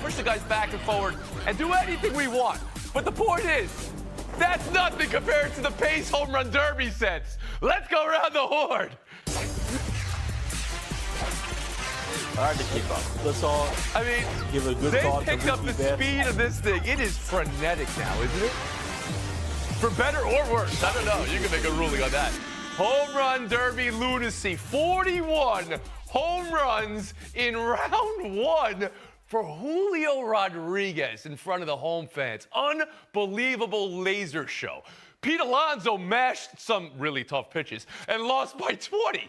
push the guys back and forward, and do anything we want. But the point is, that's nothing compared to the pace home run derby sets. Let's go around the horn. Hard to keep up. Let's all give it a good they thought. picked up the speed of this thing. It is frenetic now, isn't it? For better or worse. I don't know. You can make a ruling on that. Home run derby lunacy. 41 home runs in round one for Julio Rodriguez in front of the home fans. Unbelievable laser show. Pete Alonso mashed some really tough pitches and lost by 20.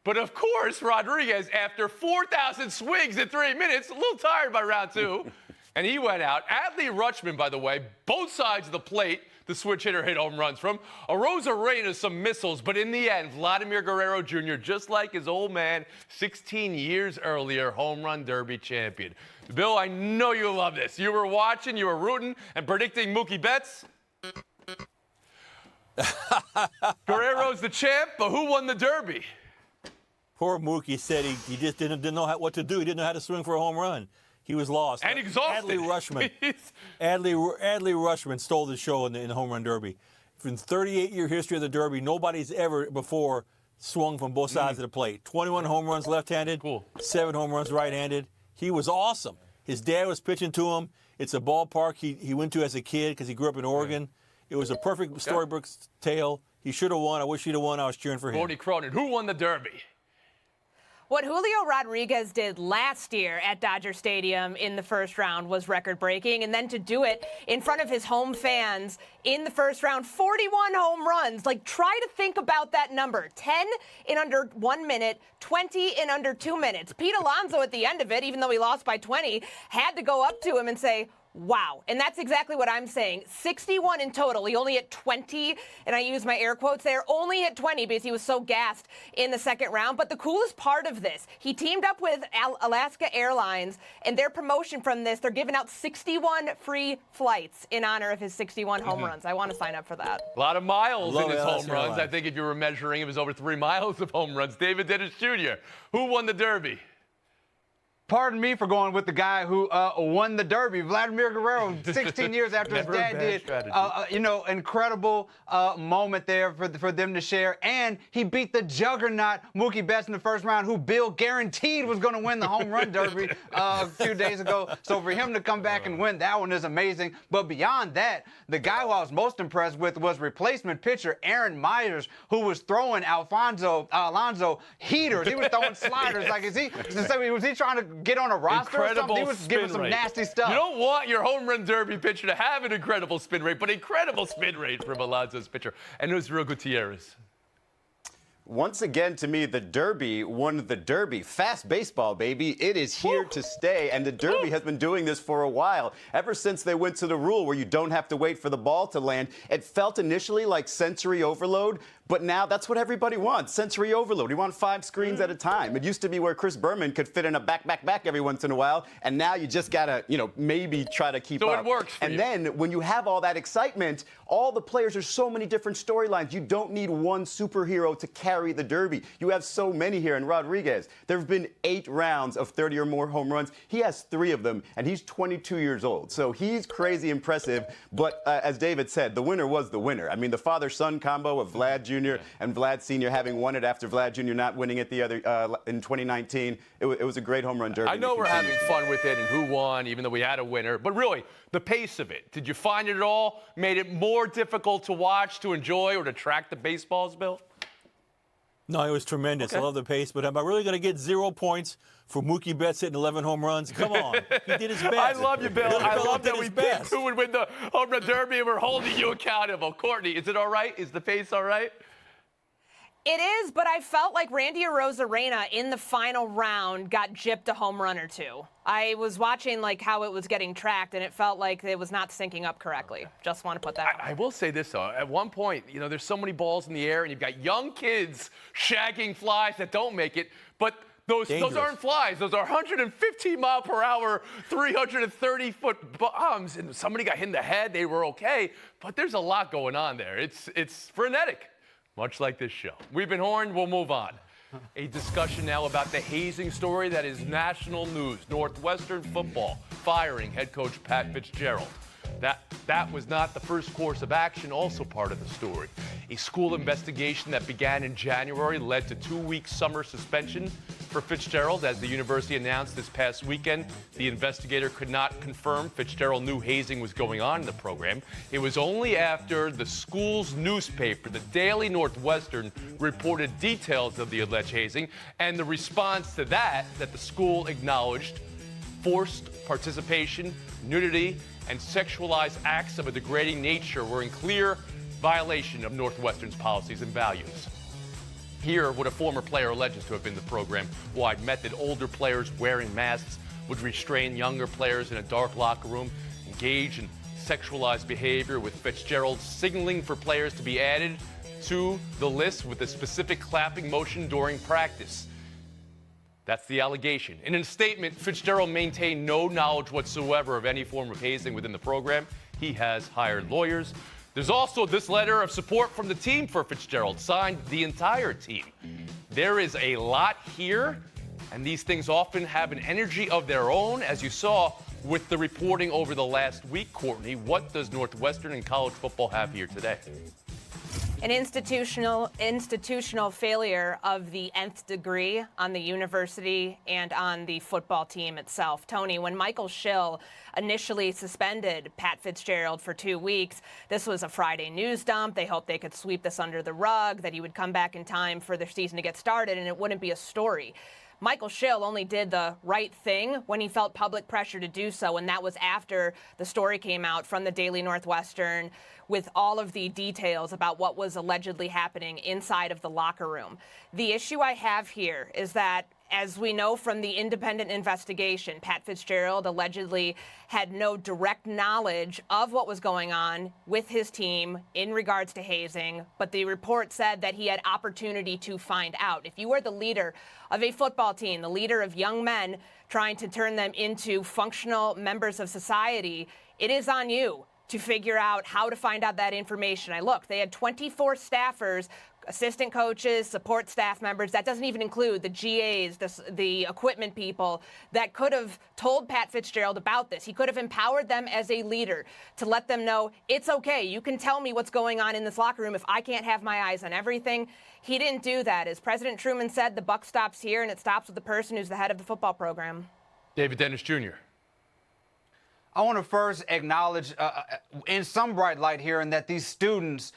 But of course, Rodriguez, after 4,000 swings in 3 minutes, a little tired by round two, and he went out. Adley Rutschman, by the way, both sides of the plate, the switch hitter hit home runs from. Arozarena, some missiles, but in the end, Vladimir Guerrero Jr., just like his old man, 16 years earlier, home run derby champion. Bill, I know you love this. You were watching, you were rooting, and predicting Mookie Betts. Guerrero's the champ, but who won the derby? Poor Mookie said he just didn't know what to do. He didn't know how to swing for a home run. He was lost. And exhausted. Adley Rutschman stole the show in the home run derby. From the 38-year history of the derby, nobody's ever before swung from both sides of the plate. 21 home runs left-handed, 7 home runs right-handed. He was awesome. His dad was pitching to him. It's a ballpark he went to as a kid because he grew up in Oregon. It was a perfect storybook tale. He should have won. I wish he'd have won. I was cheering for him. Gordy Cronin, who won the derby? What Julio Rodriguez did last year at Dodger Stadium in the first round was record-breaking, and then to do it in front of his home fans in the first round, 41 home runs. Like, try to think about that number. 10 in under 1 minute, 20 in under 2 minutes. Pete Alonso at the end of it, even though he lost by 20, had to go up to him and say, wow. And that's exactly what I'm saying. 61 in total. He only hit 20, and I use my air quotes there, only hit 20 because he was so gassed in the second round. But the coolest part of this, he teamed up with Alaska Airlines, and their promotion from this, they're giving out 61 free flights in honor of his 61 home runs. I want to sign up for that. A lot of miles in his home Alaska runs. Airlines. I think if you were measuring, it was over 3 miles of home runs. David Dennis Jr., who won the derby? Pardon me for going with the guy who won the Derby, Vladimir Guerrero, 16 years after his dad did. Incredible moment there for them to share. And he beat the juggernaut Mookie Betts in the first round, who Bill guaranteed was going to win the home run derby a few days ago. So for him to come back and win, that one is amazing. But beyond that, the guy who I was most impressed with was replacement pitcher Aaron Myers, who was throwing Alonso heaters. He was throwing sliders. Like, was he trying to get on a roster or something? He was giving some nasty stuff. You don't want your home run derby pitcher to have an incredible spin rate, but incredible spin rate from Alonso's pitcher. And Yusriel Gutierrez. Once again, to me, the Derby won the Derby. Fast baseball, baby. It is here to stay, and the Derby has been doing this for a while. Ever since they went to the rule where you don't have to wait for the ball to land, it felt initially like sensory overload, but now that's what everybody wants, sensory overload. We want 5 screens at a time. It used to be where Chris Berman could fit in a back every once in a while, and now you just gotta, maybe try to keep up. So it works for you. And then when you have all that excitement, all the players, there's so many different storylines. You don't need one superhero to carry the Derby. You have so many here. And Rodriguez, there have been 8 rounds of 30 or more home runs. He has 3 of them, and he's 22 years old. So he's crazy impressive. But as David said, the winner was the winner. I mean, the father-son combo of Vlad Jr. and Vlad Sr. having won it after Vlad Jr. not winning it the other in 2019. It was a great home run derby. I know we're having fun with it and who won, even though we had a winner. But really, the pace of it, did you find it at all made it more difficult to watch, to enjoy, or to track the baseballs, Bill? No, it was tremendous. Okay. I love the pace, but am I really going to get 0 points for Mookie Betts hitting 11 home runs? Come on. He did his best. I love you, Bill. I love that we picked best. who would win the home run derby, and we're holding you accountable. Courtney, is it all right? Is the pace all right? It is, but I felt like Randy Arozarena in the final round got gypped a home run or 2. I was watching how it was getting tracked, and it felt like it was not syncing up correctly. Just want to put that out. I will say this, though. At one point, there's so many balls in the air, and you've got young kids shagging flies that don't make it, but those aren't flies. Those are 115-mile-per-hour, 330-foot bombs, and somebody got hit in the head. They were okay, but there's a lot going on there. It's frenetic. Much like this show. We've been horned. We'll move on. A discussion now about the hazing story that is national news. Northwestern football firing head coach Pat Fitzgerald. That was not the first course of action, also part of the story. A school investigation that began in January led to 2-week summer suspension for Fitzgerald. As the university announced this past weekend, the investigator could not confirm Fitzgerald knew hazing was going on in the program. It was only after the school's newspaper, the Daily Northwestern, reported details of the alleged hazing, and the response to that the school acknowledged forced participation, nudity, and sexualized acts of a degrading nature were in clear violation of Northwestern's policies and values. Here, what a former player alleges to have been the program-wide method: older players wearing masks would restrain younger players in a dark locker room, engage in sexualized behavior, with Fitzgerald signaling for players to be added to the list with a specific clapping motion during practice. That's the allegation. In a statement, Fitzgerald maintained no knowledge whatsoever of any form of hazing within the program. He has hired lawyers. There's also this letter of support from the team for Fitzgerald, signed the entire team. There is a lot here, and these things often have an energy of their own, as you saw with the reporting over the last week. Courtney, what does Northwestern and college football have here today? An institutional failure of the nth degree on the university and on the football team itself. Tony, when Michael Schill initially suspended Pat Fitzgerald for 2 weeks, this was a Friday news dump. They hoped they could sweep this under the rug, that he would come back in time for their season to get started, and it wouldn't be a story. Michael Schill only did the right thing when he felt public pressure to do so, and that was after the story came out from the Daily Northwestern with all of the details about what was allegedly happening inside of the locker room. The issue I have here is that, as we know from the independent investigation, Pat Fitzgerald allegedly had no direct knowledge of what was going on with his team in regards to hazing, but the report said that he had opportunity to find out. If you are the leader of a football team, the leader of young men trying to turn them into functional members of society, it is on you to figure out how to find out that information. They had 24 staffers, assistant coaches, support staff members. That doesn't even include the GAs, the equipment people that could have told Pat Fitzgerald about this. He could have empowered them as a leader to let them know, it's okay, you can tell me what's going on in this locker room if I can't have my eyes on everything. He didn't do that. As President Truman said, the buck stops here, and it stops with the person who's the head of the football program. David Dennis Jr. I want to first acknowledge in some bright light here, and that these students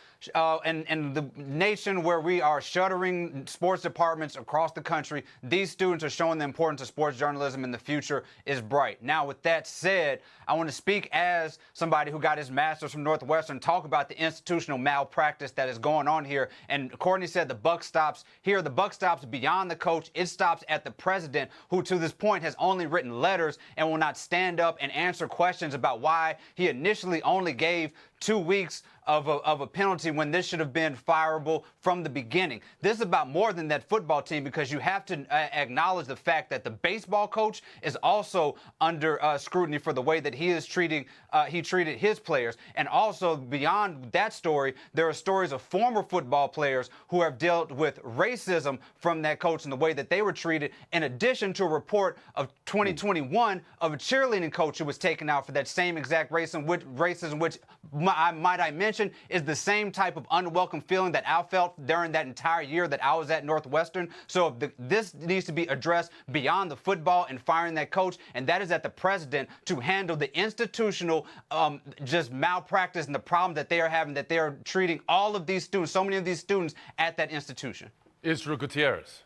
in the nation where we are shuttering sports departments across the country, these students are showing the importance of sports journalism in the future is bright. Now, with that said, I want to speak as somebody who got his master's from Northwestern, talk about the institutional malpractice that is going on here. And Courtney said the buck stops here. The buck stops beyond the coach. It stops at the president, who to this point has only written letters and will not stand up and answer questions about why he initially only gave 2 weeks of a penalty when this should have been fireable from the beginning. This is about more than that football team, because you have to acknowledge the fact that the baseball coach is also under scrutiny for the way that he treated his players. And also beyond that story, there are stories of former football players who have dealt with racism from that coach and the way that they were treated, in addition to a report of 2021 of a cheerleading coach who was taken out for that same exact racism, which might I mention is the same type of unwelcome feeling that I felt during that entire year that I was at Northwestern. So this needs to be addressed beyond the football and firing that coach, and that is at the president to handle the institutional just malpractice and the problem that they are having, that they are treating all of these students, so many of these students at that institution. Israel Gutierrez.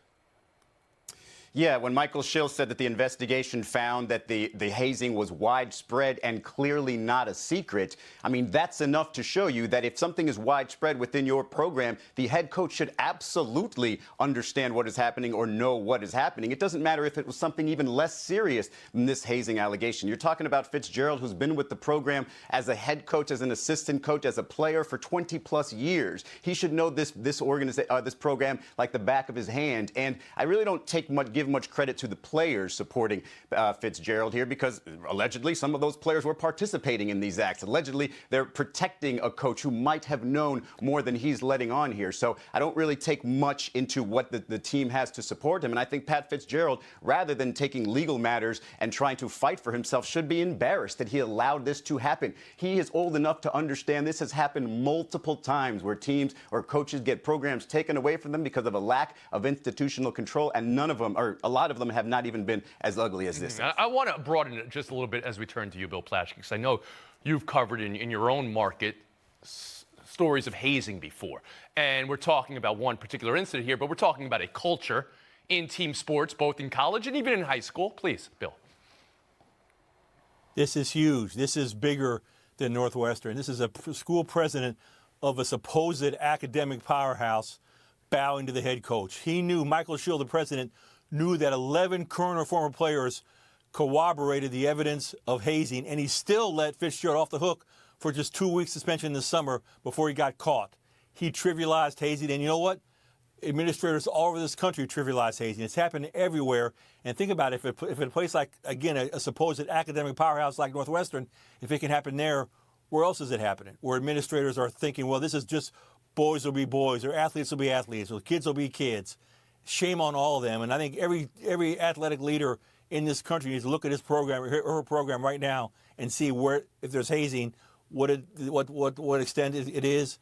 Yeah, when Michael Schill said that the investigation found that the hazing was widespread and clearly not a secret, I mean, that's enough to show you that if something is widespread within your program, the head coach should absolutely understand what is happening or know what is happening. It doesn't matter if it was something even less serious than this hazing allegation. You're talking about Fitzgerald, who's been with the program as a head coach, as an assistant coach, as a player for 20-plus years. He should know this program like the back of his hand. And I really don't give give much credit to the players supporting Fitzgerald here, because allegedly some of those players were participating in these acts. Allegedly, they're protecting a coach who might have known more than he's letting on here. So I don't really take much into what the team has to support him. And I think Pat Fitzgerald, rather than taking legal matters and trying to fight for himself, should be embarrassed that he allowed this to happen. He is old enough to understand this has happened multiple times where teams or coaches get programs taken away from them because of a lack of institutional control, and none of them, or a lot of them, have not even been as ugly as this. I want to broaden it just a little bit as we turn to you, Bill Plaschke, because I know you've covered in your own market stories of hazing before. And we're talking about one particular incident here, but we're talking about a culture in team sports, both in college and even in high school. Please, Bill. This is huge. This is bigger than Northwestern. This is a school president of a supposed academic powerhouse bowing to the head coach. He knew, Michael Schill, the president, knew that 11 current or former players corroborated the evidence of hazing, and he still let Fitzgerald off the hook for just 2 weeks suspension this summer before he got caught. He trivialized hazing, and you know what? Administrators all over this country trivialize hazing. It's happened everywhere. And think about it, if in a place like, again, a supposed academic powerhouse like Northwestern, if it can happen there, where else is it happening? Where administrators are thinking, well, this is just boys will be boys, or athletes will be athletes, or kids will be kids. Shame on all of them. And I think every athletic leader in this country needs to look at his program or her program right now and see where, if there's hazing, what extent it is,